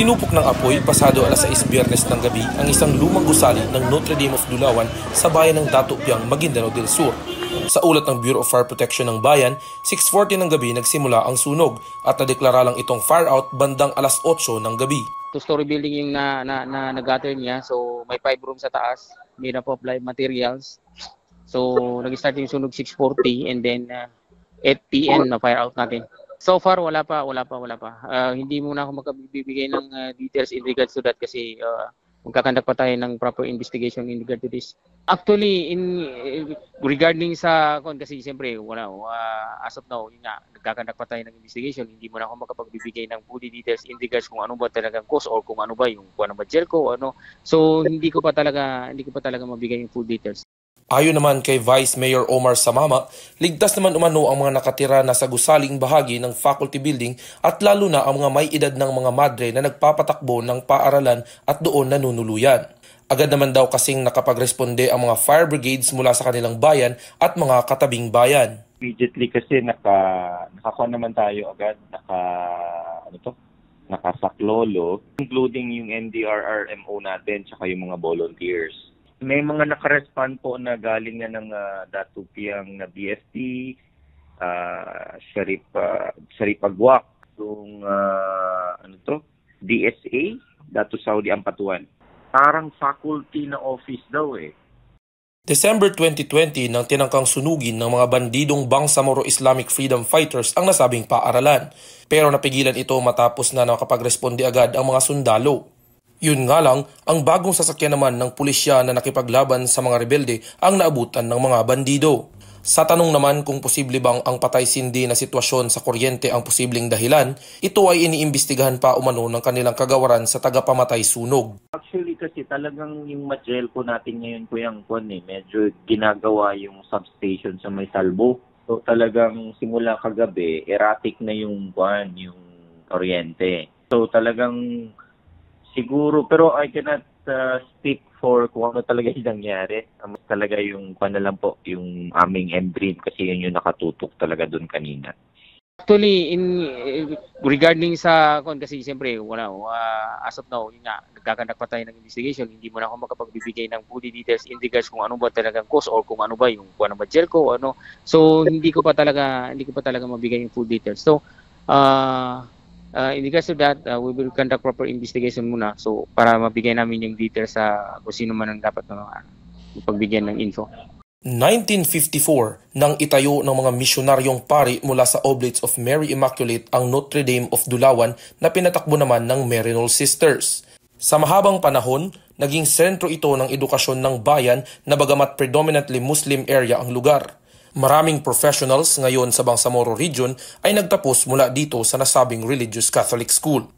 Tinupok ng apoy pasado alas 6 Biyernes ng gabi ang isang lumang gusali ng Notre Dame of Dulawan sa bayan ng Datupiang, Maguindanao del Sur. Sa ulat ng Bureau of Fire Protection ng bayan, 6:40 ng gabi nagsimula ang sunog at nadeklara lang itong fire out bandang alas 8 ng gabi. Two-story building yung nag-gutter niya, so may 5 rooms sa taas, made up of live materials. So nag-start yung sunog 6:40 and then 8 PM na fire out natin. So far, wala pa. Hindi muna ako makabibigay ng details in regards to that kasi magkakandak pa tayo ng proper investigation in regard to this. Actually, regarding sa kasi siyempre, as of now, nagkakandak pa tayo ng investigation. Hindi muna ako makapagbibigay ng full details in regards kung ano ba talagang cause or kung ano ba yung gel ko, ano. So, hindi ko pa talaga mabigay yung full details. Ayon naman kay Vice Mayor Omar Samama, ligtas naman umano ang mga nakatira na sa gusaling bahagi ng faculty building at lalo na ang mga may edad ng mga madre na nagpapatakbo ng paaralan at doon nanunuluyan. Agad naman daw kasing nakapagresponde ang mga fire brigades mula sa kanilang bayan at mga katabing bayan. Immediately kasi nakakuha naman tayo agad, nakasaklolo, including yung NDRRMO natin tsaka yung mga volunteers. May mga naka-respond po na galing na ng Datupiang na BFP, Sharif Agwak, yung DSA, Datu Saudi Ampatuan. Parang faculty na office daw eh. December 2020 nang tinangkang sunugin ng mga bandidong Bangsamoro Islamic Freedom Fighters ang nasabing paaralan. Pero napigilan ito matapos na nakapagresponde agad ang mga sundalo. Yun nga lang, ang bagong sasakyan naman ng pulisya na nakipaglaban sa mga rebelde ang naabutan ng mga bandido. Sa tanong naman kung posible bang ang patay-sindi na sitwasyon sa kuryente ang posibleng dahilan, ito ay iniimbestigahan pa umano ng kanilang kagawaran sa tagapamatay sunog. Actually kasi talagang yung magel ko natin ngayon medyo ginagawa yung substation sa may Salbo. So talagang simula kagabi, erratic na yung kuryente. So talagang siguro, pero I cannot speak for kung ano talaga yung nangyari. Talaga yung yung aming M-Dream kasi yun yung nakatutok talaga doon kanina. Actually, regarding sa kasi siyempre, as of now, nagkakandak pa tayo ng investigation. Hindi mo na ako makapagbibigay ng full details in regards kung ano ba talagang cause or kung ano ba yung gel ko, ano. So, hindi ko pa talaga mabigay yung full details. So, in regards to that, we will conduct proper investigation muna so para mabigay namin yung details sa kung sino man ang dapat pagbigyan ng info. 1954 nang itayo ng mga misyonaryong pari mula sa Oblates of Mary Immaculate ang Notre Dame of Dulawan na pinatakbo naman ng Maryknoll Sisters. Sa mahabang panahon, naging sentro ito ng edukasyon ng bayan na bagamat predominantly Muslim area ang lugar. Maraming professionals ngayon sa Bangsamoro Region ay nagtapos mula dito sa nasabing Religious Catholic School.